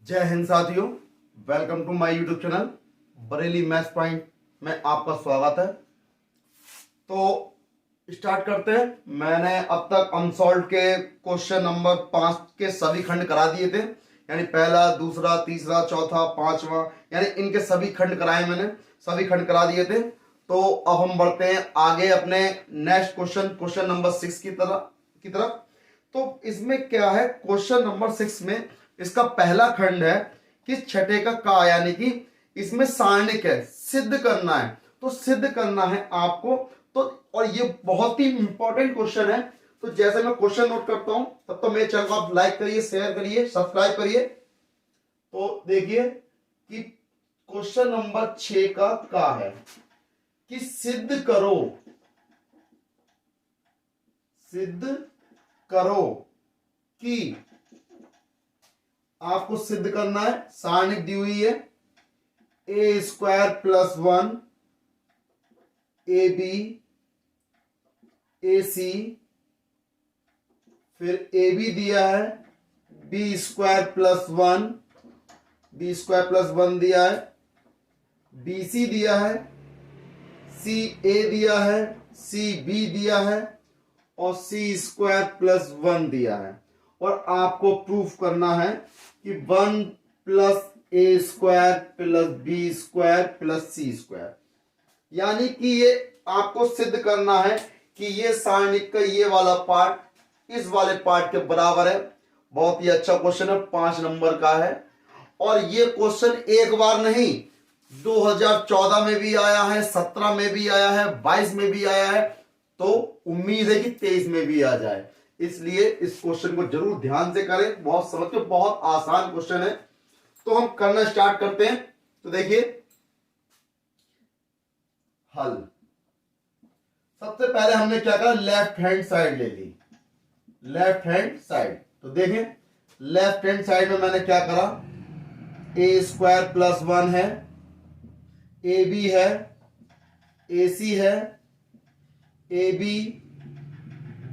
जय हिंद साथियों, welcome to my YouTube channel Bareilly maths point में आपका स्वागत है। तो स्टार्ट करते हैं। मैंने अब तक अनसॉल्व के क्वेश्चन नंबर 5 के सभी खंड करा दिए थे, यानी पहला, दूसरा, तीसरा, चौथा, पांचवा, यानी इनके सभी खंड कराए मैंने, सभी खंड करा दिए थे। तो अब हम बढ़ते हैं आगे अपने नेक्स्ट क्वेश्चन नंबर 6 की तरफ। तो इसमें क्या है, क्वेश्चन नंबर 6 में इसका पहला खंड है कि छठे का यानी कि इसमें सारणिक है, सिद्ध करना है। तो सिद्ध करना है आपको, तो और ये बहुत ही इंपॉर्टेंट क्वेश्चन है। तो जैसे मैं क्वेश्चन नोट करता हूं तब तो मेरे चैनल को आप लाइक करिए, शेयर करिए, सब्सक्राइब करिए। तो देखिए कि क्वेश्चन नंबर 6 का है कि सिद्ध करो कि, आपको सिद्ध करना है, सारणिक दी हुई है ए स्क्वायर प्लस 1 ए बी ए सी, फिर ए बी दिया है बी स्क्वायर प्लस 1 दिया है, बी सी दिया है, सी ए दिया है, सी बी दिया है और सी स्क्वायर प्लस 1 दिया है। और आपको प्रूफ करना है कि 1 plus A square plus B square plus C square, यानी कि ये आपको सिद्ध करना है कि ये सारणिक का ये वाला पार्ट इस वाले पार्ट के बराबर है। बहुत ही अच्छा क्वेश्चन है, 5 नंबर का है। और ये क्वेश्चन एक बार नहीं, 2014 में भी आया है, 17 में भी आया है, 22 में भी आया है, तो उम्मीद है कि 23 में भी आ जाए। इसलिए इस क्वेश्चन को जरूर ध्यान से करें, बहुत समझ के, बहुत आसान क्वेश्चन है। तो हम करना स्टार्ट करते हैं। तो देखिए हल, सबसे पहले हमने क्या करा, लेफ्ट हैंड साइड ले ली, लेफ्ट हैंड साइड। तो देखें लेफ्ट हैंड साइड में मैंने क्या करा, ए स्क्वायर प्लस 1 है, ए बी है, ए सी है, A B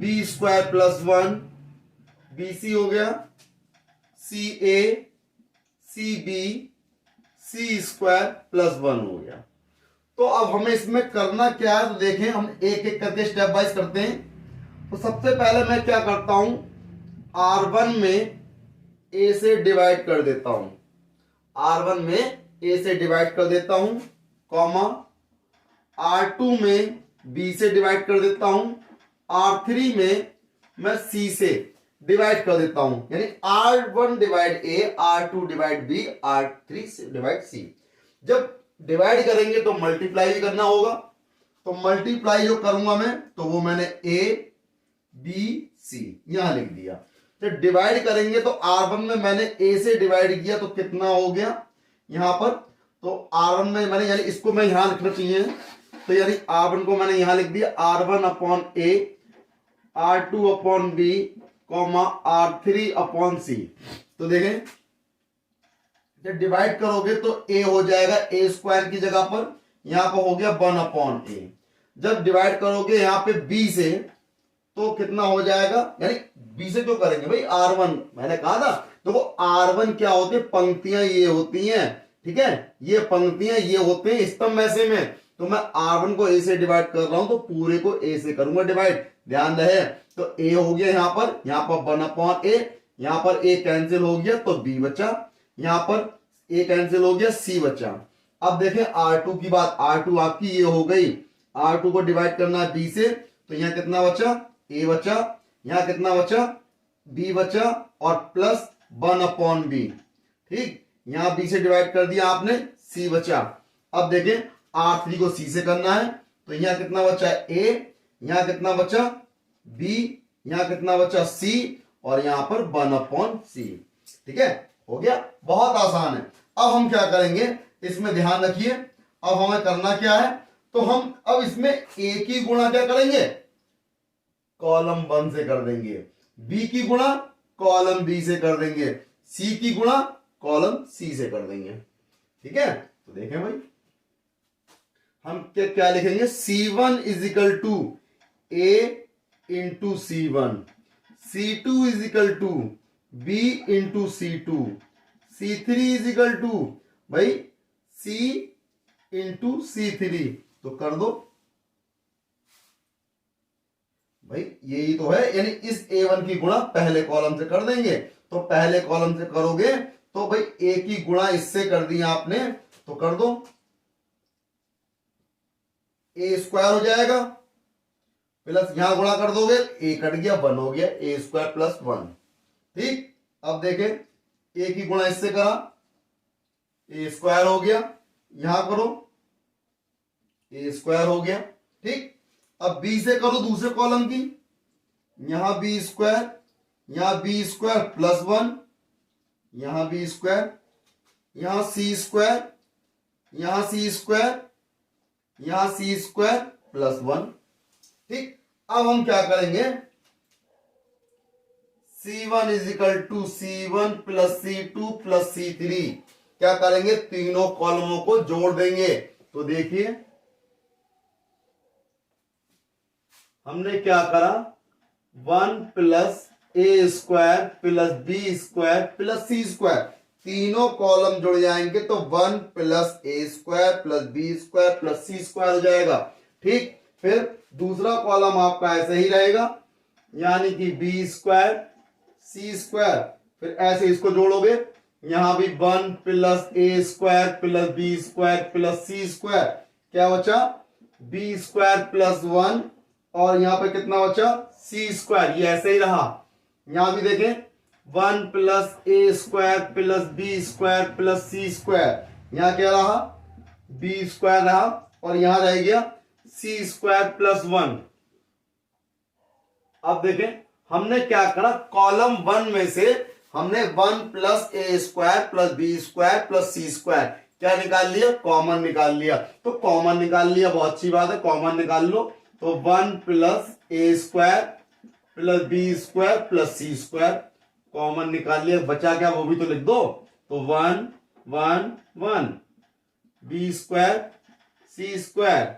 B square plus 1 B C हो गया, C A C B C square plus 1 हो गया। तो अब हमें इसमें करना क्या है, तो देखें हम एक एक करके स्टेप वाइज करते हैं। तो सबसे पहले मैं क्या करता हूं, R1 में A से डिवाइड कर देता हूं, R1 में A से डिवाइड कर देता हूं, कॉमा R2 में B से डिवाइड कर देता हूं, R3 में मैं C से डिवाइड कर देता हूं, यानी R1 divide A, R2 divide B, R3 divide C। जब डिवाइड करेंगे तो मल्टीप्लाई भी करना होगा, तो मल्टीप्लाई जो करूंगा मैं, तो वो मैंने A B C यहां लिख दिया। जब डिवाइड करेंगे तो R1 में मैंने A से डिवाइड किया तो कितना हो गया यहां पर, तो R1 में मैंने, यानी इसको मैं यहां लिखना चाहिए, तो यानी R1 को मैंने यहां लिख दिया R1 upon A, R2 upon B, R3 upon C। तो देखें जब डिवाइड करोगे तो A हो जाएगा ए स्क्वायर की जगह पर, यहां पर हो गया 1 अपॉन A। जब डिवाइड करोगे यहां पे B से तो कितना हो जाएगा, यानी B से क्यों करेंगे भाई, R1 मैंने कहा था। देखो R1 क्या होते हैं, पंक्तियां ये होती हैं, ठीक है, ये पंक्तियां ये होते हैं स्तंभ ऐसे में। तो मैं R1 को A से डिवाइड कर रहा हूं तो पूरे को A से करूंगा डिवाइड, ध्यान रहे। तो A हो गया यहां पर 1 अपॉन A, यहां पर A कैंसिल हो गया तो B बचा, यहां पर A कैंसिल हो गया, C बचा। अब देखें R2 की बात, R2 आपकी ये हो गई, R2 को डिवाइड करना है B से, तो यहां कितना बचा, A बचा, यहां कितना बचा, B बचा, और प्लस 1 अपॉन B, ठीक, यहां B से डिवाइड कर दिया आपने, C बचा। अब देखें R3 को C से करना है, तो यहां कितना बचा A, यहां कितना बचा B, यहां कितना बचा C, और यहां पर 1 अपॉन C, ठीक है, हो गया, बहुत आसान है। अब हम क्या करेंगे, इसमें ध्यान रखिए, अब हमें करना क्या है, तो हम अब इसमें A की गुणा क्या करेंगे, कॉलम 1 से कर देंगे, B की गुणा कॉलम B से कर देंगे, C की गुणा कॉलम C से कर देंगे, ठीक है। तो देखें भाई हम क्या क्या लिखेंगे, C1 is equal to A into C1, C2 is equal to B into C2, C3 is equal to भाई C इंटू C3, तो कर दो भाई, यही तो है, यानी इस A1 की गुणा पहले कॉलम से कर देंगे। तो पहले कॉलम से करोगे तो भाई A की गुणा इससे कर दी आपने, तो कर दो, A स्क्वायर हो जाएगा, प्लस यहां गुणा कर दोगे A कट गया, 1 हो गया, A स्क्वायर प्लस 1। ठीक, अब देखें A की गुणा इससे करा, A स्क्वायर हो गया, यहां करो A स्क्वायर हो गया। ठीक, अब B से करो दूसरे कॉलम की, यहां B स्क्वायर, यहां B स्क्वायर प्लस 1, यहां B स्क्वायर, यहां C स्क्वायर, यहां C स्क्वायर, यहां C स्क्वायर प्लस 1। ठीक, अब हम क्या करेंगे, C1 is equal to C1 plus C2 plus C3, क्या करेंगे, तीनों कॉलमों को जोड़ देंगे। तो देखिए हमने क्या करा, 1 plus A square plus B square plus C square, तीनों कॉलम जुड़ जाएंगे तो 1 plus A square plus B square plus C square हो जाएगा। ठीक, फिर दूसरा कॉलम आपका ऐसे ही रहेगा, यानी कि B स्क्वायर C स्क्वायर, फिर ऐसे इसको जोड़ोगे, यहां भी 1 plus A square plus B square plus C square, क्या बचा, B स्क्वायर प्लस 1, और यहां पे कितना बचा, C स्क्वायर, ये ऐसे ही रहा। यहां भी देखें 1 plus A square plus B square plus C square, यहां क्या रहा, B स्क्वायर रहा, और यहां रह गया C स्क्वायर प्लस 1। अब देखें हमने क्या करा, कॉलम 1 में से हमने 1 plus A square plus B square plus C square क्या निकाल लिया, कॉमन निकाल लिया। तो कॉमन निकाल लिया, बहुत अच्छी बात है, कॉमन निकाल लो। तो 1 plus A square plus B square plus C square, common निकाल लिया, बचा क्या वो भी तो लिख दो। तो 1 1 1, B square C square,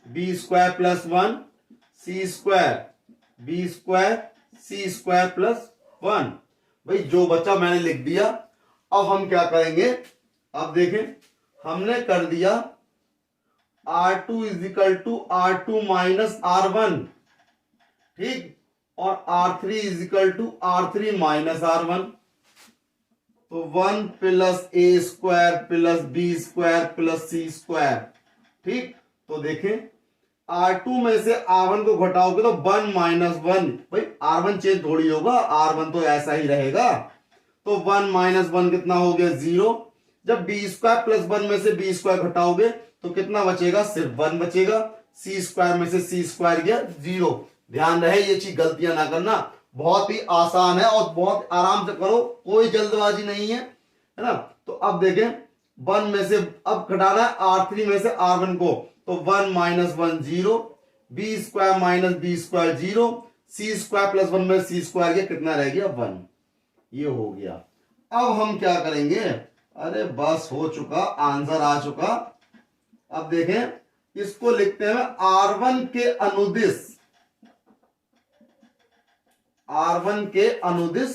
B square plus 1 C square, B square C square plus 1। भाई जो बचा मैंने लिख दिया। अब हम क्या करेंगे, अब देखें हमने कर दिया R2 is equal to R2 minus R1, ठीक, और R3 is equal to R3 minus R1। तो 1 plus A square plus B square plus C square. ठीक, तो देखें R2 में से R1 को घटाओगे तो 1 माइनस 1, भाई R1 चेंज थोड़ी होगा, R1 तो ऐसा ही रहेगा। तो 1 माइनस 1 कितना हो गया, 0। जब B स्क्वायर प्लस 1 में से B स्क्वायर घटाओगे तो कितना बचेगा, सिर्फ 1 बचेगा। C स्क्वायर में से C स्क्वायर गया 0। ध्यान रहे ये चीज गलतियां ना करना, बहुत ही आसान है और बहुत आराम से करो, कोई जल्दबाजी नहीं है ना। तो अब देखें 1 में से अब घटाना है R3 में से R1 को, तो 1 minus 1 0, B square minus B square 0, C square plus 1 में C स्क्वायर गया, कितना रह गया, 1। ये हो गया। अब हम क्या करेंगे, अरे बस हो चुका, आंसर आ चुका। अब देखें इसको लिखते हैं R1 के अनुदिश, R1 के अनुदिश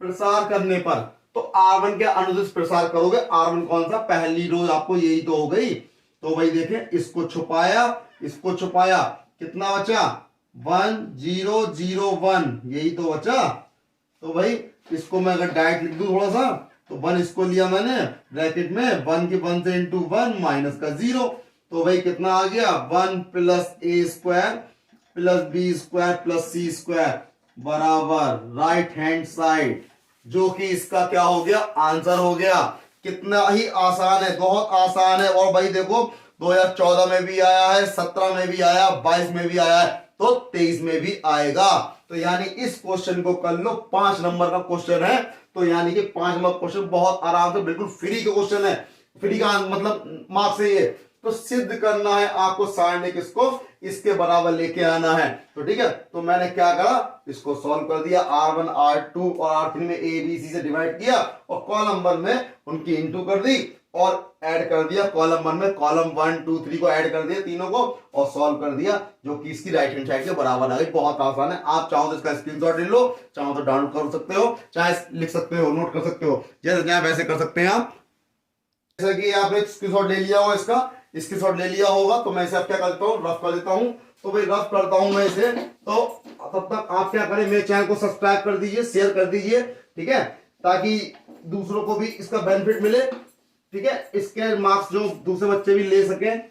प्रसार करने पर। तो R1 के अनुदिश प्रसार करोगे, R1 कौन सा, पहली रो आपको यही तो हो गई। तो भाई देखें इसको छुपाया, इसको छुपाया, कितना बचा, 1 0 0 1, यही तो बचा। तो भाई इसको मैं अगर डायरेक्ट लिख दूं थोड़ा सा, तो 1 इसको लिया मैंने ब्रैकेट में, 1 की 1 से इंटू 1 माइनस का 0। तो भाई कितना आ गया, 1 plus A square plus B square plus C square बराबर राइट हैंड साइड, जो कि इसका क्या हो गया, आंसर हो गया। कितना ही आसान है, बहुत आसान है। और भाई देखो 2014 में भी आया है, 17 में भी आया, 22 में भी आया है, तो 23 में भी आएगा। तो यानी इस क्वेश्चन को कर लो, 5 नंबर का क्वेश्चन है। तो यानी कि 5 नंबर क्वेश्चन बहुत आराम से, बिल्कुल फ्री का क्वेश्चन है, फ्री का मतलब मार्क्स है ये। तो सिद्ध करना है आपको सारणी किसको, इसके बराबर लेके आना है। तो ठीक है, तो मैंने क्या करा, इसको सॉल्व कर दिया, R1 R2 और R3 में A B C से डिवाइड किया और कॉलम नंबर में उनकी इंटू कर दी। और ऐड कर दिया कॉलम 1 में, कॉलम 1 2 3 को ऐड कर दिया तीनों को और सॉल्व कर दिया, जो कि इसकी राइट हैंड साइड के बराबर आ गई। बहुत आसान है, आप चाहो तो इसका स्क्रीनशॉट ले लो, चाहो तो डाउनलोड कर सकते हो, चाहे लिख सकते हो, नोट कर सकते हो, जैसे चाहे वैसे कर सकते हैं आप। जैसे कि आपने स्क्रीनशॉट ले लिया होगा, इसका स्क्रीनशॉट ले लिया होगा, तो मैं इसे अब क्या करता हूँ, रफ कर देता हूँ। तो भाई रफ करता हूं मैं इसे, तो तब तक आप क्या करें, मेरे चैनल को सब्सक्राइब कर दीजिए, शेयर कर दीजिए, ठीक है, ताकि दूसरों को भी इसका बेनिफिट मिले, ठीक है, इसके मार्क्स जो दूसरे बच्चे भी ले सकें।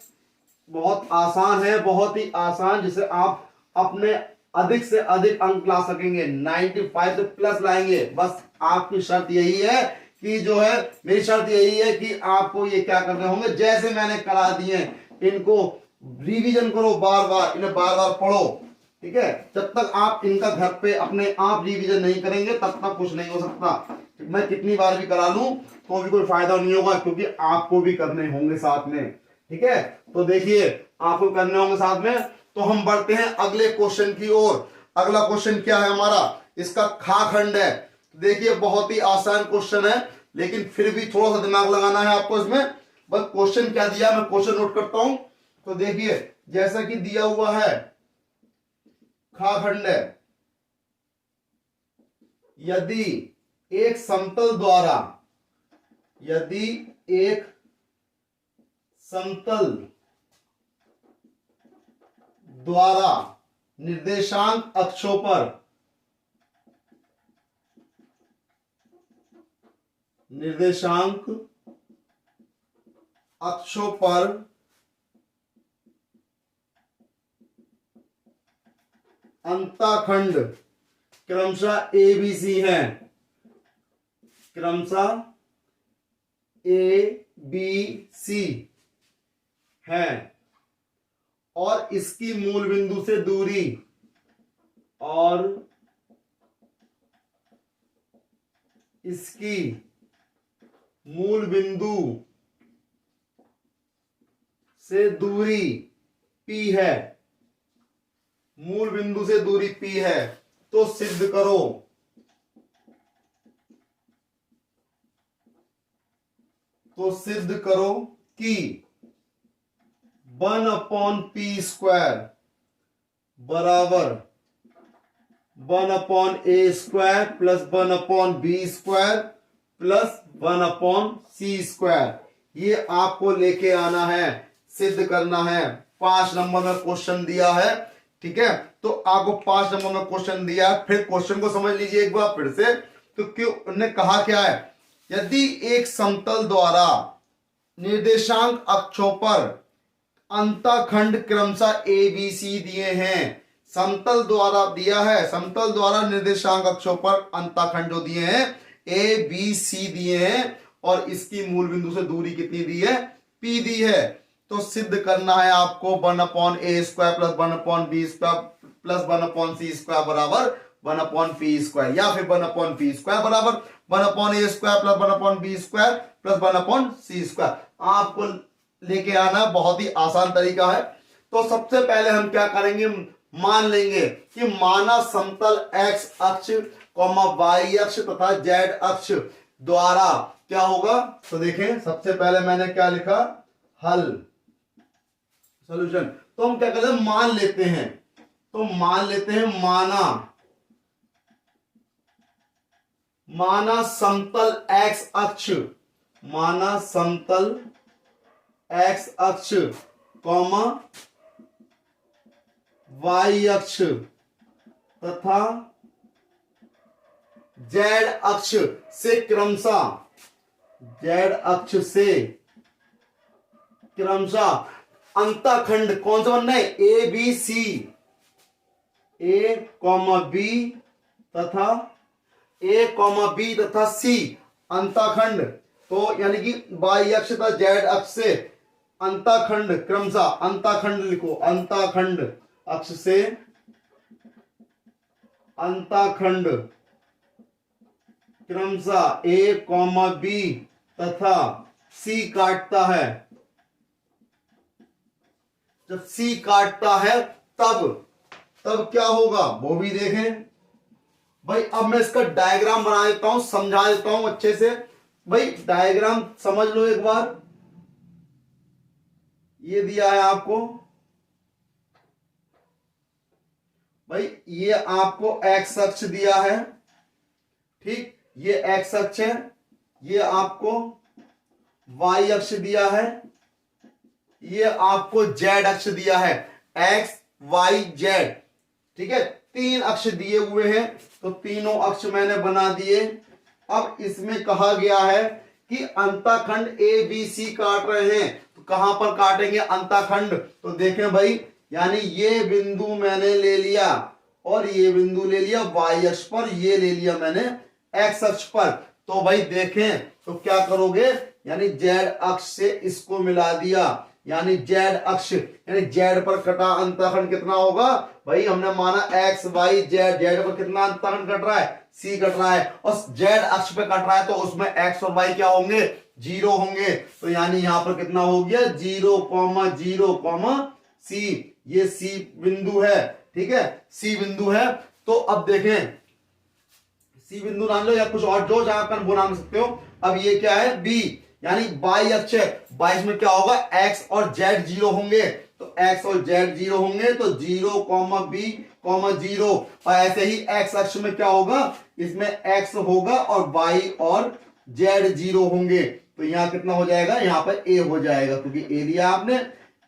बहुत आसान है, बहुत ही आसान, जिसे आप अपने अधिक से अधिक अंक ला सकेंगे, 95 से प्लस लाएंगे। बस आपकी शर्त यही है कि जो है, मेरी शर्त यही है कि आपको ये क्या करने होंगे, जैसे मैंने करा दिए इनको रिवीजन करो, बार बार इन्हें बार बार पढ़ो, ठीक है। जब तक आप इनका घर पे अपने आप रिवीजन नहीं करेंगे तब तक कुछ नहीं हो सकता। मैं कितनी बार भी करा लूं तो भी कोई फायदा नहीं होगा, क्योंकि आपको भी करने होंगे साथ में, ठीक है। तो देखिए आपको करने होंगे साथ में। तो हम बढ़ते हैं अगले क्वेश्चन की ओर। अगला क्वेश्चन क्या है हमारा, इसका खा खंड है। देखिए बहुत ही आसान क्वेश्चन है, लेकिन फिर भी थोड़ा सा दिमाग लगाना है आपको इसमें। बस क्वेश्चन क्या दिया, मैं क्वेश्चन नोट करता हूं। तो देखिए जैसा कि दिया हुआ है, खा खंड है, यदि एक समतल द्वारा, यदि एक समतल द्वारा निर्देशांक अक्षों पर, निर्देशांक अक्षों पर अंतःखंड क्रमशः ए बी सी है, क्रमशः ए बी सी है, और इसकी मूल बिंदु से दूरी, और इसकी मूल बिंदु से दूरी P है, मूल बिंदु से दूरी P है, तो सिद्ध करो, तो सिद्ध करो कि 1/p² बराबर 1/a² plus 1/b² plus 1/c²। ये आपको लेके आना है, सिद्ध करना है। 5 नंबर में क्वेश्चन दिया है, ठीक है। तो आपको 5 नंबर में क्वेश्चन दिया है। फिर क्वेश्चन को समझ लीजिए एक बार फिर से। तो क्यों उन्होंने कहा क्या है, यदि एक समतल द्वारा निर्देशांक अक्षों पर अंतःखंड क्रमशः ए बी सी दिए हैं, समतल द्वारा दिया है, समतल द्वारा निर्देशांक अक्षों पर अंतःखंड जो दिए हैं ए बी सी दिए हैं, और इसकी मूल बिंदु से दूरी कितनी दी है, P दी है। तो सिद्ध करना है आपको 1/a² plus 1/b² plus 1/c² बराबर 1/p² या फिर 1/p² बराबर 1/a² plus 1/b² plus 1/c²। आपको लेके आना, बहुत ही आसान तरीका है। तो सबसे पहले हम क्या करेंगे, मान लेंगे कि माना समतल x अक्ष, y अक्ष तथा z अक्ष द्वारा क्या होगा। तो देखें सबसे पहले मैंने क्या लिखा, हल, सॉल्यूशन। तो हम क्या करते हैं, मान लेते हैं। तो मान लेते हैं, माना समतल x अक्ष, माना समतल x अक्ष y अक्ष तथा z अक्ष से क्रमशः, z अक्ष से क्रमशः अंतःखंड कौन सा बनना है, A B C, A B तथा ए बी तथा सी अंतःखंड। तो यानी कि y अक्ष तथा z अक्ष से अंतःखंड क्रमशः, अंतःखंड लिखो, अंतःखंड अक्ष से अंतःखंड क्रमशः ए बी तथा सी काटता है। जब सी काटता है तब क्या होगा वो भी देखें भाई। अब मैं इसका डायग्राम बना देता हूं, समझा देता हूं अच्छे से। भाई डायग्राम समझ लो एक बार, ये दिया है आपको भाई, ये आपको एक्स अक्ष दिया है, ठीक, ये एक्स अक्ष है, ये आपको वाई अक्ष दिया है, ये आपको जेड अक्ष दिया है, एक्स वाई जेड, ठीक है, 3 अक्ष दिए हुए हैं, तो तीनों अक्ष मैंने बना दिए। अब इसमें कहा गया है कि अंतःखंड ए बी सी काट रहे हैं, तो कहां पर काटेंगे अंतःखंड, तो देखें भाई, यानी ये बिंदु मैंने ले लिया और ये बिंदु ले लिया वाई अक्ष पर, ये ले लिया मैंने एक्स अक्ष पर, तो भाई देखें तो क्या करोगे, यानी जेड अक्ष से इसको मिला दिया, यानी जेड अक्ष, यानी जेड पर कटा अंतःखंड कितना होगा भाई, हमने माना एक्स वाई जेड, जेड पर कितना अंतःखंड कट रहा है, सी कट रहा है, और जेड अक्ष पे कट रहा है, तो उसमें एक्स और वाई क्या होंगे, 0 होंगे, तो यानी यहां पर कितना हो गया 0,0, सी, ये सी बिंदु है, ठीक है, सी बिंदु है। तो अब देखें, सी बिंदु मान लो या कुछ और जो चाहकर वो नाम सकते हो। अब ये क्या है बी, यानी बाई अक्ष है, 22 में क्या होगा एक्स और जेड 0 होंगे, तो एक्स और जेड 0 होंगे, तो 0, बी, 0, और ऐसे ही एक्स अक्ष में क्या होगा, इसमें एक्स होगा और वाई और जेड 0 होंगे, तो यहां कितना हो जाएगा, यहां पर ए हो जाएगा, क्योंकि ए दिया आपने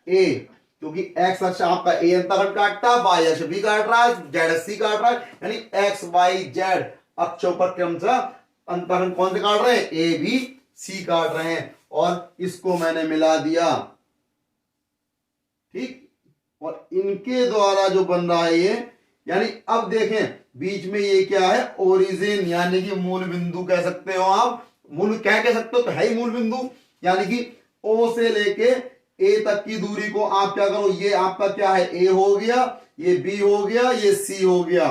ए, क्योंकि एक्स अक्ष आपका ए अंतःखंड काटता है, वाई अक्ष बी काट रहा है, जेड सी काट रहा है, यानी एक्स वाई जेड अक्षों पर क्रमशः अंतःखंड कौन से काट रहे हैं, ए बी सी काट रहे हैं, और इसको मैंने मिला दिया, ठीक, और इनके द्वारा जो बन रहा है ये, यानी अब देखें बीच में ये क्या है ओरिजिन, यानी कि मूल बिंदु कह सकते हो आप, मूल क्या कह सकते हो, तो है ही मूल बिंदु, यानी कि ओ से लेके ए तक की दूरी को आप क्या करो, ये आपका क्या है ए हो गया, ये बी हो गया, ये सी हो गया,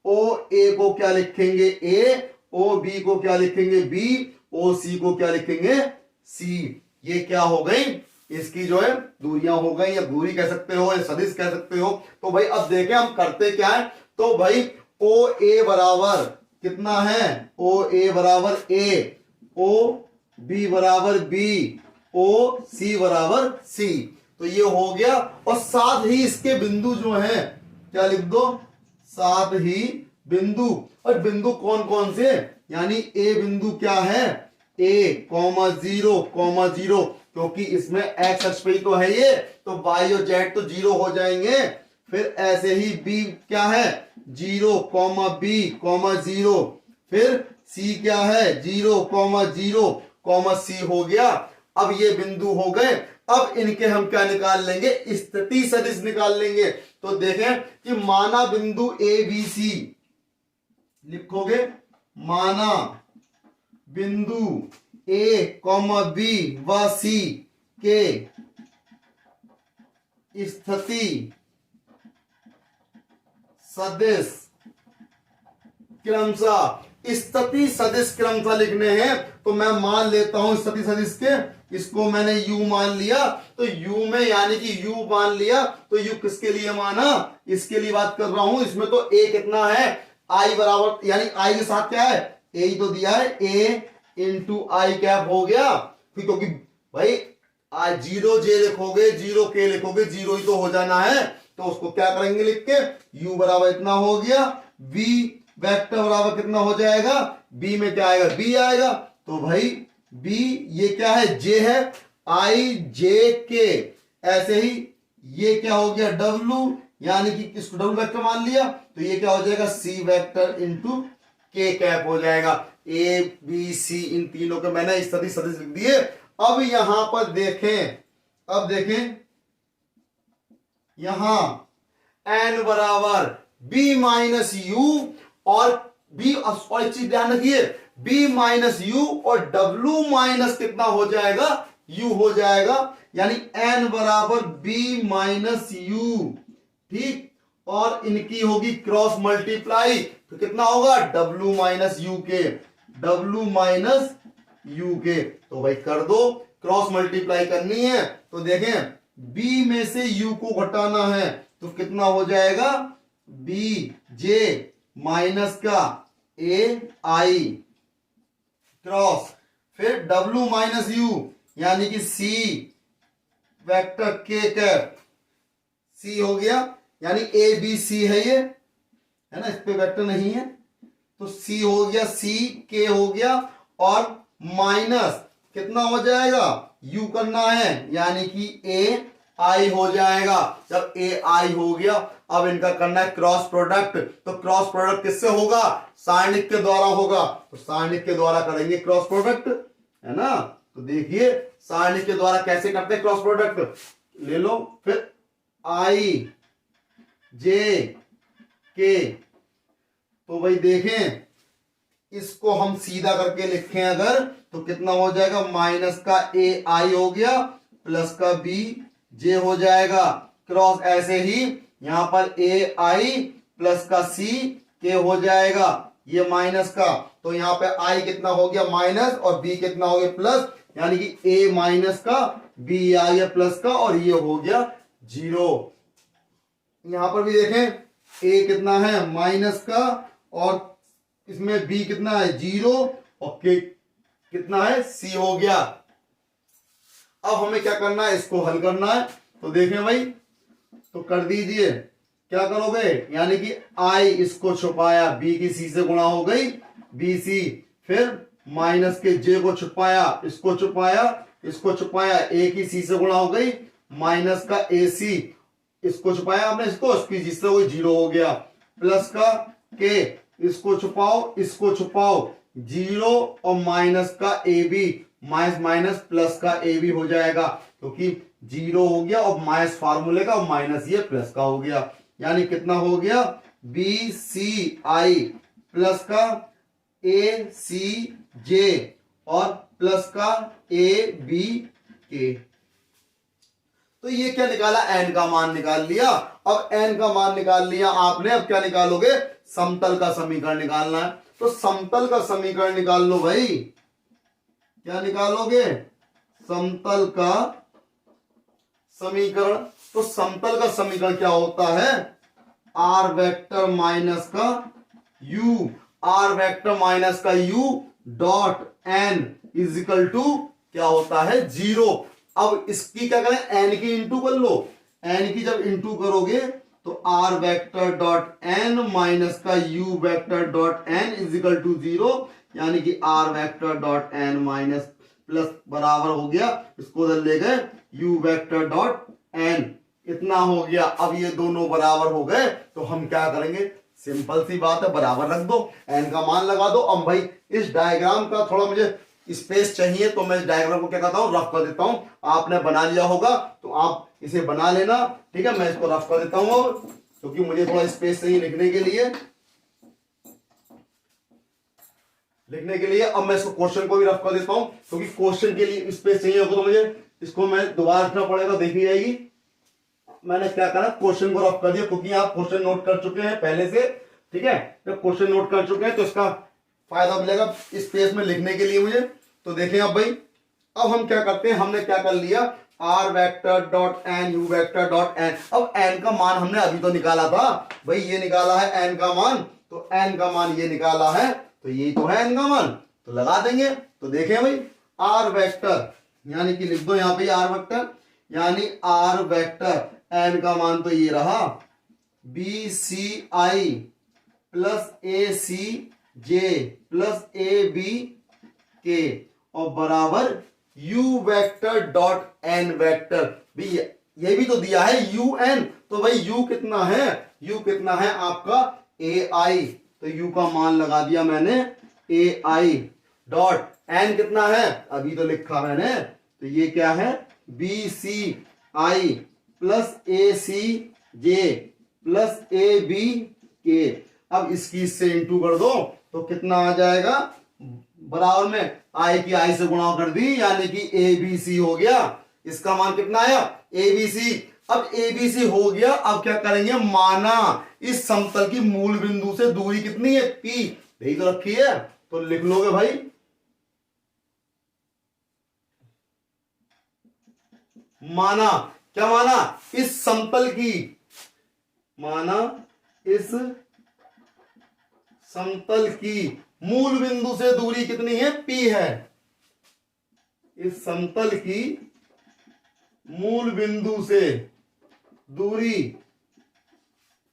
ओ ए को क्या लिखेंगे ए, ओ बी को क्या लिखेंगे बी, ओ सी को क्या लिखेंगे सी, ये क्या हो गई, इसकी जो है दूरियां हो गई, या दूरी कह सकते हो या सदिश कह सकते हो। तो भाई अब देखें हम करते क्या है, तो भाई ओ ए बराबर कितना है, ओ ए बराबर ए, ओ बी बराबर बी, ओ सी बराबर सी, तो ये हो गया, और साथ ही इसके बिंदु जो हैं क्या लिख दो, साथ ही बिंदु, और बिंदु कौन कौन से, यानी ए बिंदु क्या है ए, 0,0, क्योंकि इसमें एक्स अक्ष पे ही तो है ये, तो वाई और जेड तो 0 हो जाएंगे, फिर ऐसे ही बी क्या है 0, बी, 0, फिर सी क्या है 0,0, सी हो गया। अब ये बिंदु हो गए, अब इनके हम क्या निकाल लेंगे, स्थिति सदिश निकाल लेंगे। तो देखें कि माना बिंदु ए बी सी, लिखोगे माना बिंदु ए बी व सी के स्थिति सदिश क्रमशः, स्थिति सदिश क्रमशः लिखने हैं, तो मैं मान लेता हूं स्थिति सदिश के, इसको मैंने u मान लिया, तो u में यानी कि u मान लिया, तो u किसके लिए माना, इसके लिए बात कर रहा हूं, इसमें तो a कितना है i बराबर, यानी i के साथ क्या है a ही तो दिया है, a इंटू आई कैप हो गया, क्योंकि भाई 0 j लिखोगे 0 k लिखोगे 0 ही तो हो जाना है, तो उसको क्या करेंगे लिख के, u बराबर इतना हो गया, v वेक्टर बराबर कितना हो जाएगा, b में क्या आएगा b आएगा, तो भाई b ये क्या है j है, i j k, ऐसे ही ये क्या हो गया w, यानी कि इसको w वेक्टर मान लिया, तो ये क्या हो जाएगा c vector into k cap हो जाएगा, a b c इन तीनों के मैंने इस सदिश लिख दिए। अब यहां पर देखें, अब देखें यहां n बराबर b माइनस u और b, और एक चीज ध्यान रखिए b माइनस u और w माइनस कितना हो जाएगा u हो जाएगा, यानी n बराबर b माइनस u, ठीक, और इनकी होगी क्रॉस मल्टीप्लाई, तो कितना होगा w माइनस u के, w माइनस u के, तो भाई कर दो, क्रॉस मल्टीप्लाई करनी है, तो देखें b में से u को घटाना है, तो कितना हो जाएगा b j माइनस का a i क्रॉस, फिर W माइनस यू यानी कि C vector K cap C हो गया, यानी ABC है ये, है ना, इस पे वेक्टर नहीं है तो C हो गया, C K हो गया और माइनस कितना हो जाएगा, U करना है यानी कि AI हो जाएगा। जब AI हो गया अब इनका करना है क्रॉस प्रोडक्ट, तो क्रॉस प्रोडक्ट किससे होगा, सारणिक के द्वारा होगा, तो सारणिक के द्वारा करेंगे क्रॉस प्रोडक्ट, है ना। तो देखिए सारणिक के द्वारा कैसे करते हैं क्रॉस प्रोडक्ट, ले लो फिर I J K, तो भाई देखें इसको हम सीधा करके लिखें अगर तो कितना हो जाएगा, माइनस का AI हो गया प्लस का BJ हो जाएगा, क्रॉस ऐसे ही यहां पर AI प्लस का CK हो जाएगा, ये माइनस का, तो यहां पे I कितना हो गया माइनस और B कितना हो गया प्लस, यानी कि A माइनस का B आ गया प्लस का और ये हो गया 0। यहां पर भी देखें A कितना है माइनस का और इसमें B कितना है 0 और K कितना है C हो गया। अब हमें क्या करना है, इसको हल करना है, तो देखें भाई तो कर दीजिए, क्या करोगे, यानी कि I इसको छुपाया B की C से गुणा हो गई BC, फिर माइनस के J को छुपाया, इसको छुपाया, इसको छुपाया, A की C से गुणा हो गई माइनस का AC, इसको छुपाया आपने, इसकी जिससे वो 0 हो गया, प्लस का K, इसको छुपाओ, इसको छुपाओ 0 और माइनस का AB, माइनस माइनस प्लस का AB हो जाएगा, क्योंकि 0 हो गया और माइनस फार्मूले का और माइनस ये प्लस का हो गया, यानी कितना हो गया BCI प्लस का ACJ और प्लस का ABK। तो ये क्या निकाला, n का मान निकाल लिया। अब n का मान निकाल लिया आपने, अब क्या निकालोगे, समतल का समीकरण निकालना है, तो समतल का समीकरण निकाल लो भाई, क्या निकालोगे, समतल का समीकरण। तो समतल का समीकरण क्या होता है, r वेक्टर माइनस का u, r वेक्टर माइनस का u dot n is equal to क्या होता है 0। अब इसकी क्या करें, n की इंटू कर लो, n की जब इंटू करोगे तो r vector dot n minus का u vector dot n is equal to 0, यानी कि r vector dot n minus plus बराबर हो गया, इसको उधर ले गए u वेक्टर डॉट n, इतना हो गया। अब ये दोनों बराबर हो गए तो हम क्या करेंगे, सिंपल सी बात है, बराबर रख दो, n का मान लगा दो। अब भाई इस डायग्राम का थोड़ा मुझे स्पेस चाहिए तो मैं इस डायग्राम को क्या करता हूं, रफ कर देता हूं। आपने बना लिया होगा तो आप इसे बना लेना, ठीक है, मैं इसको रफ कर देता हूं क्योंकि मुझे थोड़ा स्पेस चाहिए लिखने के लिए। अब मैं इसको क्वेश्चन को भी रफ कर देता हूं क्योंकि क्वेश्चन के लिए स्पेस चाहिए होगा, तो मुझे इसको मैं दोबारा रखना पड़ेगा, देखी जाएगी। मैंने क्या करा, क्वेश्चन को रफ कर दिया क्योंकि आप क्वेश्चन नोट कर चुके हैं पहले से, ठीक है, जब क्वेश्चन नोट कर चुके हैं तो इसका फायदा मिलेगा स्पेस में लिखने के लिए मुझे। तो देखें अब भाई, अब हम क्या करते हैं, हमने क्या कर लिया, r vector dot n u vector dot n। अब n का मान हमने अभी तो निकाला था भाई, ये निकाला है n का मान, तो n का मान ये निकाला है, तो ये तो है n का मान, तो लगा देंगे। तो देखें भाई r वेक्टर यानी कि लिख दो यहां पे r वेक्टर, यानी r वेक्टर n का मान तो ये रहा BCI plus ACJ plus ABK और बराबर u vector dot n vector, भी ये भी तो दिया है un, तो भाई u कितना है, u कितना है आपका AI, तो u का मान लगा दिया मैंने AI डॉट n कितना है अभी तो लिखा मैंने, तो ये क्या है BCI plus ACJ plus ABK। अब इसकी इससे इंटू कर दो तो कितना आ जाएगा, बराबर में I की I से गुणा कर दी, यानी कि ABC हो गया। इसका मान कितना आया ABC। अब ABC हो गया, अब क्या करेंगे, माना इस समतल की मूल बिंदु से दूरी कितनी है P, यही तो रखी है, तो लिख लोगे भाई माना, क्या माना, इस समतल की, माना इस समतल की मूल बिंदु से दूरी कितनी है P है, इस समतल की मूल बिंदु से दूरी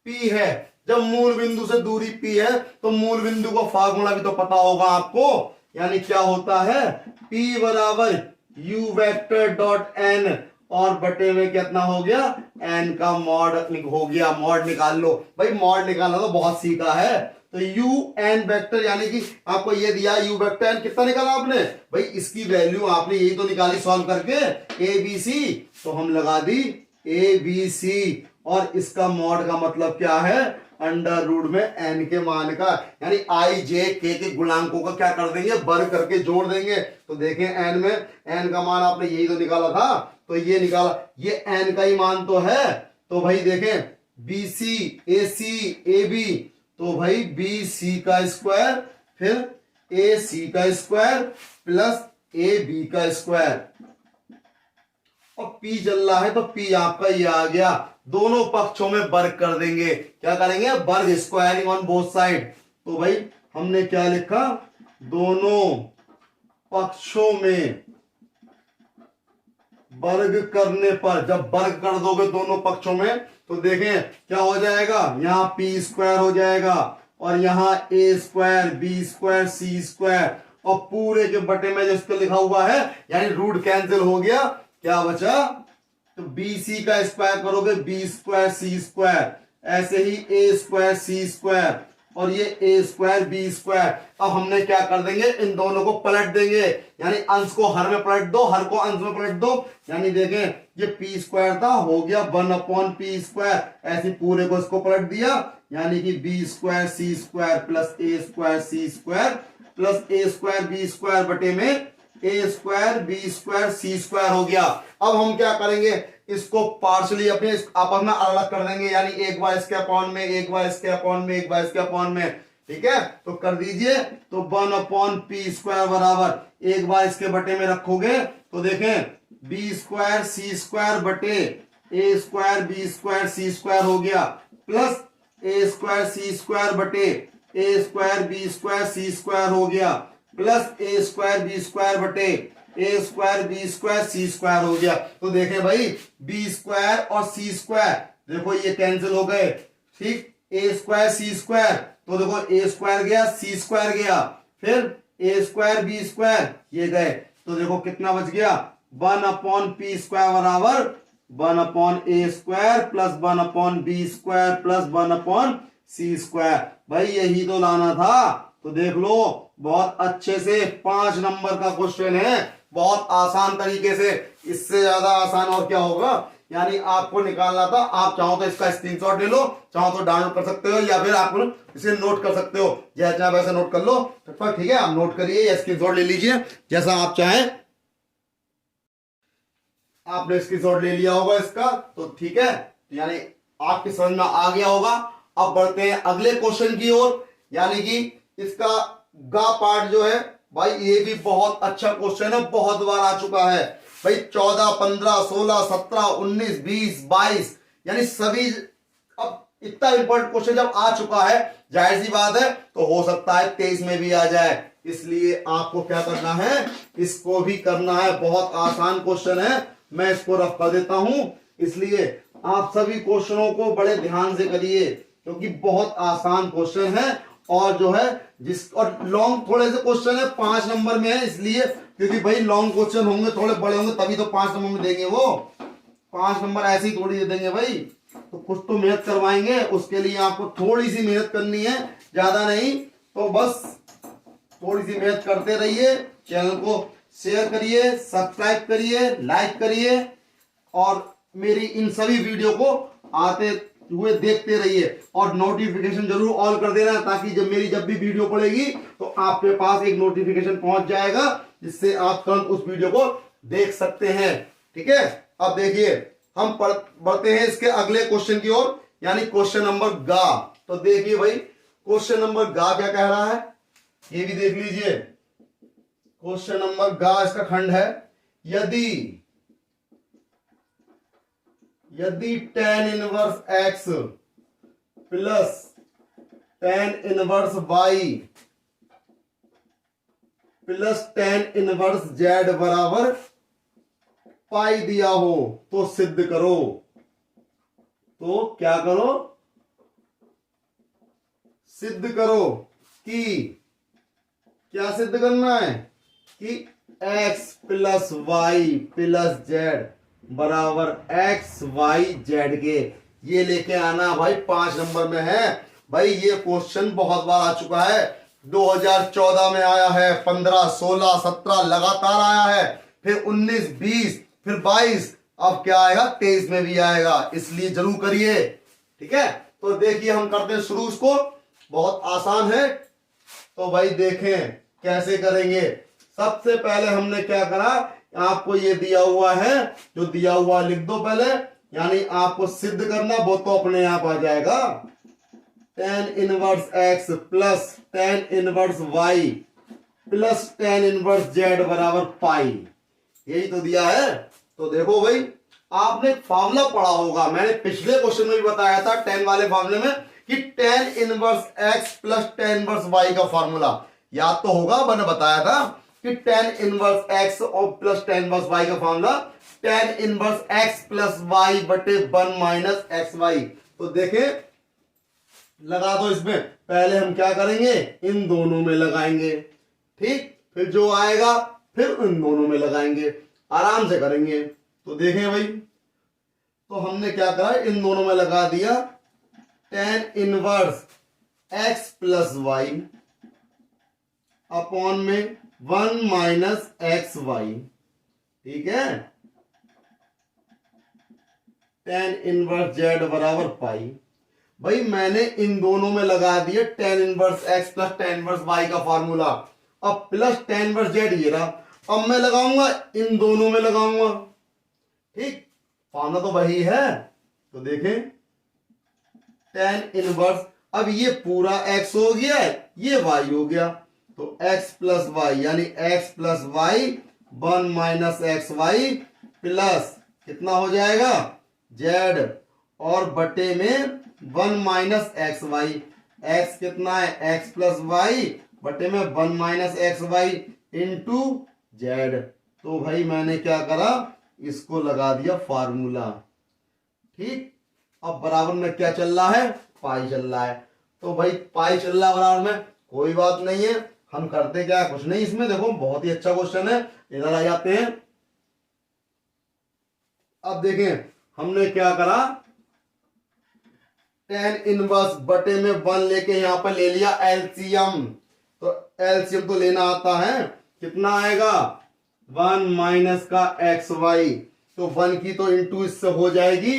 P है। जब मूल बिंदु से दूरी P है तो मूल बिंदु का फार्मूला भी तो पता होगा आपको, यानी क्या होता है, P बराबर U वेक्टर डॉट N और बटे में कितना हो गया, N का मॉड हो गया। मॉड निकाल लो भाई, मॉड निकालना तो बहुत सीखा है। तो U N वेक्टर यानी कि आपको ये दिया U वेक्टर N, कितना निकाला आपने भाई, इसकी वैल्यू आपने यही तो निकाली सॉल्व करके, ABC। तो हम लगा दी ABC और इसका मॉड का मतलब क्या है, अंडर रूट में n के मान का, यानी i j k के गुणांकों का क्या कर देंगे, वर्ग करके जोड़ देंगे। तो देखें n में n का मान आपने यही तो निकाला था, तो ये निकाला, ये n का ही मान तो है। तो भाई देखें BC AC AB, तो भाई BC का स्क्वायर फिर AC का स्क्वायर प्लस AB का स्क्वायर, और P चल रहा है तो P आपका ये आ गया। दोनों पक्षों में वर्ग कर देंगे, क्या करेंगे, वर्ग, स्क्वायरिंग ऑन बोथ साइड। तो भाई हमने क्या लिखा, दोनों पक्षों में वर्ग करने पर, जब वर्ग कर दोगे दोनों पक्षों में तो देखें क्या हो जाएगा, यहां P स्क्वायर हो जाएगा और यहां A square B square C square, और पूरे के बटे में जिसको लिखा हुआ है, यानी रूट कैंसिल हो गया, क्या बचा, तो BC का स्क्वायर करोगे B स्क्वायर C स्क्वायर, ऐसे ही A स्क्वायर C स्क्वायर और ये A स्क्वायर B स्क्वायर। अब हमने क्या कर देंगे, इन दोनों को पलट देंगे, यानी अंश को हर में पलट दो, हर को अंश में पलट दो, यानी देखें ये P स्क्वायर था, हो गया 1/P स्क्वायर, ऐसे पूरे को इसको पलट दिया, यानी कि B square C square plus A square C square plus A square B square बटे में A square B square C square हो गया। अब हम क्या करेंगे, इसको पार्शली अपने आपस में अलग कर देंगे, यानी एक बार इसके अपॉन में, एक बार इसके अपॉन में, एक बार इसके अपॉन में, ठीक है। तो कर दीजिए, तो 1/P स्क्वायर बराबर एक बार इसके बटे में रखोगे तो देखें B स्क्वायर C स्क्वायर बटे A square B square C square हो गया, plus A square C square बटे A square B square C square हो गया, plus A square B square बटे A square B square C square हो गया। तो देखें भाई B स्क्वायर और C स्क्वायर देखो ये कैंसिल हो गए, ठीक, A स्क्वायर C स्क्वायर, तो देखो A स्क्वायर गया C स्क्वायर गया, फिर A स्क्वायर B स्क्वायर ये गए, तो देखो कितना बच गया, 1/P स्क्वायर बराबर 1/A square plus 1/B square plus 1/C square. भाई यही तो लाना था। तो देख लो बहुत अच्छे से 5 नंबर का क्वेश्चन है, बहुत आसान तरीके से, इससे ज्यादा आसान और क्या होगा, यानी आपको निकालना था। आप चाहो तो इसका स्क्रीनशॉट ले लो, चाहो तो डाउनलोड कर सकते हो, या फिर आप इसे नोट कर सकते हो, जैसा वैसा नोट कर लो, ठीक है, आप नोट करिए या स्क्रीनशॉट ले लीजिए, जैसा आप चाहें। आपने स्क्रीनशॉट ले लिया होगा इसका, तो ठीक है, यानी आपकी समझ में आ गया होगा। अब बढ़ते हैं अगले क्वेश्चन की ओर, यानी कि इसका गा पार्ट जो है भाई, ये भी बहुत अच्छा क्वेश्चन है, बहुत बार आ चुका है भाई, 14 15 16 17 19 20 22, यानी सभी, अब इतना इंपॉर्टेंट क्वेश्चन जब आ चुका है, जाहिर सी बात है तो हो सकता है 23 में भी आ जाए, इसलिए आपको क्या करना है, इसको भी करना है। बहुत आसान क्वेश्चन है, मैं इसको रफ कर देता हूं, इसलिए आप सभी क्वेश्चनों को बड़े ध्यान से करिए, क्योंकि बहुत आसान क्वेश्चन है, और जो है जिस, और लॉन्ग थोड़े से क्वेश्चन है, 5 नंबर में है, इसलिए क्योंकि भाई लॉन्ग क्वेश्चन होंगे, थोड़े बड़े होंगे, तभी तो 5 नंबर में देंगे, वो 5 नंबर ऐसे ही थोड़ी दे देंगे भाई, तो कुछ तो मेहनत करवाएंगे, उसके लिए आपको थोड़ी सी मेहनत करनी है, ज्यादा नहीं, तो बस थोड़ी सी मेहनत करते रहिए, चैनल को शेयर करिए, सब्सक्राइब करिए, लाइक करिए, और मेरी इन सभी वीडियो को आते हुए देखते रहिए, और नोटिफिकेशन जरूर ऑल कर देना, ताकि जब मेरी जब भी वीडियो पड़ेगी तो आपके पास एक नोटिफिकेशन पहुंच जाएगा, जिससे आप तुरंत उस वीडियो को देख सकते हैं, ठीक है। अब देखिए हम बढ़ते हैं इसके अगले क्वेश्चन की ओर, यानी क्वेश्चन नंबर गा। तो देखिए भाई क्वेश्चन नंबर गा क्या कह रहा है, ये भी देख लीजिए। क्वेश्चन नंबर गा इसका खंड है, यदि tan inverse x plus tan inverse y plus tan inverse Z बराबर पाई दिया हो तो सिद्ध करो। तो क्या करो, सिद्ध करो कि, क्या सिद्ध करना है कि x plus Y plus Z बराबर एक्स वाई जेड के, ये लेके आना भाई 5 नंबर में है। भाई ये क्वेश्चन बहुत बार आ चुका है, 2014 में आया है, 15, 16, 17 लगातार आया है, फिर 19, 20, फिर 22, अब क्या आएगा 23 में भी आएगा, इसलिए जरूर करिए। ठीक है, तो देखिए हम करते हैं शुरू, इसको बहुत आसान है। तो भाई देखें कैसे करेंगे। सबसे पहले हमने क्या करा, आपको ये दिया हुआ है, जो दिया हुआ लिख दो पहले, यानी आपको सिद्ध करना, वो तो अपने आप आ जाएगा। tan inverse x plus tan inverse y plus tan inverse z बराबर पाई, यही तो दिया है। तो देखो भाई, आपने फॉर्मूला पढ़ा होगा, मैंने पिछले क्वेश्चन में भी बताया था tan वाले फॉर्मूले में कि tan inverse x plus tan inverse y का फॉर्मूला याद तो होगा, मैंने बताया था कि tan इनवर्स x और प्लस tan इनवर्स y का formula tan inverse x plus y बटे 1 माइनस एक्स वाई। तो देखें, लगा दो इसमें, पहले हम क्या करेंगे, इन दोनों में लगाएंगे, ठीक, फिर जो आएगा फिर इन दोनों में लगाएंगे, आराम से करेंगे। तो देखें भाई, तो हमने क्या करा, इन दोनों में लगा दिया tan inverse x plus Y upon में 1 माइनस एक्स वाई, ठीक है, tan इनवर्स z बराबर पाई। भाई मैंने इन दोनों में लगा दिया tan inverse x plus tan inverse y का फॉर्मूला, अब प्लस tan इनवर्स z ये रहा, अब मैं लगाऊंगा इन दोनों में लगाऊंगा, ठीक, फॉर्मूला तो वही है। तो देखें tan इनवर्स, अब ये पूरा x हो गया, ये y हो गया, तो x प्लस वाई यानी x plus Y 1 minus x Y plus कितना हो जाएगा z, और बटे में 1 माइनस एक्स वाई, एक्स कितना है x प्लस वाई बटे में 1 minus x Y into Z. तो भाई मैंने क्या करा, इसको लगा दिया फार्मूला, ठीक। अब बराबर में क्या चल रहा है, पाई चल रहा है। तो भाई पाई चल रहा है बराबर में, कोई बात नहीं है, हम करते क्या है, कुछ नहीं इसमें, देखो बहुत ही अच्छा क्वेश्चन है, इधर आ जाते हैं। अब देखें हमने क्या करा, tan इनवर्स बटे में 1 लेके यहां पर ले लिया एलसीएम, तो एलसीएम तो लेना आता है, कितना आएगा 1 माइनस का एक्स वाई, तो 1 की तो इंटू इससे हो जाएगी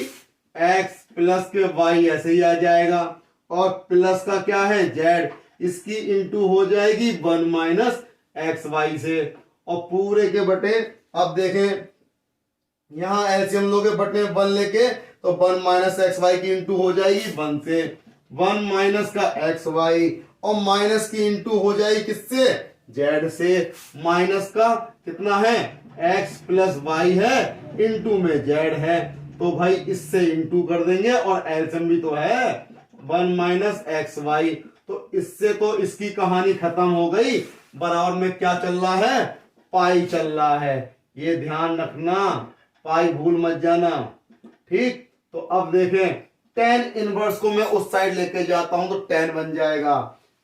x प्लस के y ऐसे ही आ जाएगा, और प्लस का क्या है z, इसकी इंटू हो जाएगी 1 माइनस एक्स वाई से, और पूरे के बटे, अब देखें यहां एलसीएम लोगे बटे 1 लेके, तो 1 माइनस एक्स वाई की इंटू हो जाएगी 1 से, 1 माइनस का एक्स वाई, और माइनस की इंटू हो जाएगी किससे, जेड से, माइनस का कितना है x प्लस वाई है, इंटू में जेड है, तो भाई इससे इंटू कर देंगे, और एलसीएम भी तो है 1 माइनस एक्स वाई, तो इससे तो इसकी कहानी खत्म हो गई। बराबर में क्या चल रहा है, पाई चल रहा है, ये ध्यान रखना, पाई भूल मत जाना, ठीक। तो अब देखें tan इनवर्स को मैं उस साइड लेके जाता हूं, तो tan बन जाएगा,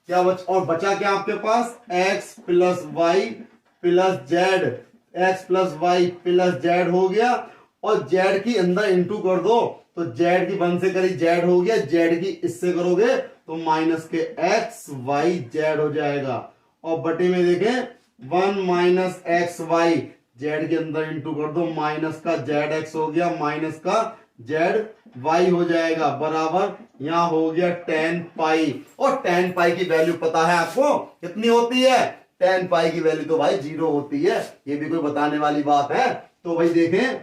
क्या और बचा क्या आपके पास, x plus Y plus z, x plus Y plus z हो गया, और जेड की अंदर इंटू कर दो, तो जेड की 1 से करी जेड हो गया, जेड की इससे करोगे तो माइनस के एक्स वाई जेड हो जाएगा, और बटे में देखें 1 माइनस एक्स वाई, जेड के अंदर इंटू कर दो, माइनस का जेड एक्स हो गया, माइनस का जेड वाई हो जाएगा, बराबर यहां हो गया tan पाई, और tan पाई की वैल्यू पता है आपको कितनी होती है, tan पाई की वैल्यू तो भाई 0 होती है, ये भी कोई बताने वाली बात है। तो भाई देखें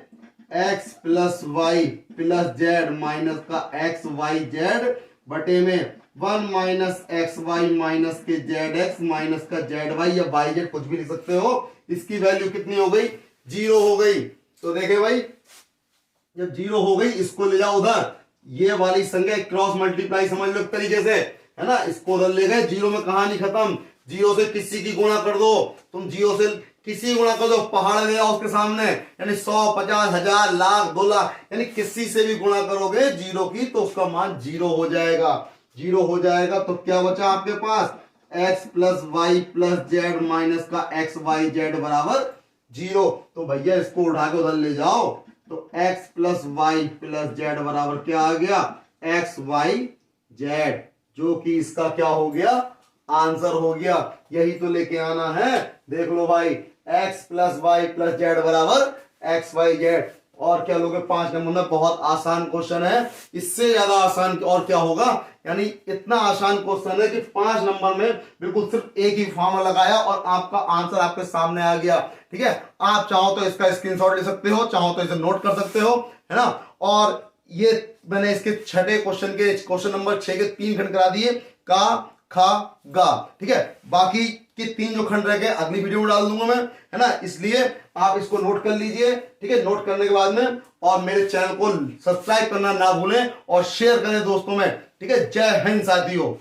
x plus Y plus z minus का एक्स वाई जेड बटे में 1 माइनस एक्स वाई माइनस के जेड एक्स माइनस का जेड वाई, या वाई जेड कुछ भी लिख सकते हो, इसकी वैल्यू कितनी हो गई, 0 हो गई। तो देखे भाई जब 0 हो गई, इसको ले जाओ उधर, ये वाली संख्या क्रॉस मल्टीप्लाई समझ लो एक तरीके से, है ना, इसको उधर ले गए, 0 में कहानी खत्म, जीरो से किसी की गुणा कर दो, तुम जीरो से किसी गुणा कर दो, पहाड़ गया उसके सामने, यानी 100, 50, 1000, लाख, 2 लाख, यानी किसी से भी गुणा करोगे जीरो की तो उसका मान जीरो हो जाएगा, जीरो हो जाएगा। तो क्या बचा आपके पास, x plus Y plus z minus का एक्स वाई जेड बराबर जीरो। तो भैया इसको उठा के उधर ले जाओ, तो x plus Y plus Z बराबर क्या आ गया, एक्स वाई जेड, जो कि इसका क्या हो गया, आंसर हो गया। यही तो लेके आना है, देख लो भाई, x plus Y plus Z बराबर एक्स वाई जेड। और क्या लोगे 5 नंबर में, बहुत आसान क्वेश्चन है, इससे ज्यादा आसान और क्या होगा, यानी इतना आसान क्वेश्चन है कि 5 नंबर में बिल्कुल सिर्फ एक ही फॉर्मूला लगाया और आपका आंसर आपके सामने आ गया। ठीक है, आप चाहो तो इसका स्क्रीनशॉट ले सकते हो, चाहो तो इसे नोट कर सकते हो, है ना। और ये मैंने इसके छठे क्वेश्चन के क्वेश्चन नंबर 6 के 3 खंड करा दिए, का, खा, गा। ठीक है, बाकी के 3 जो खंड रह गए अगली वीडियो में डाल दूंगा मैं, है ना, इसलिए आप इसको नोट कर लीजिए। ठीक है, नोट करने के बाद में और मेरे चैनल को सब्सक्राइब करना ना भूलें और शेयर करें दोस्तों में। ठीक है, जय हिंद साथियों।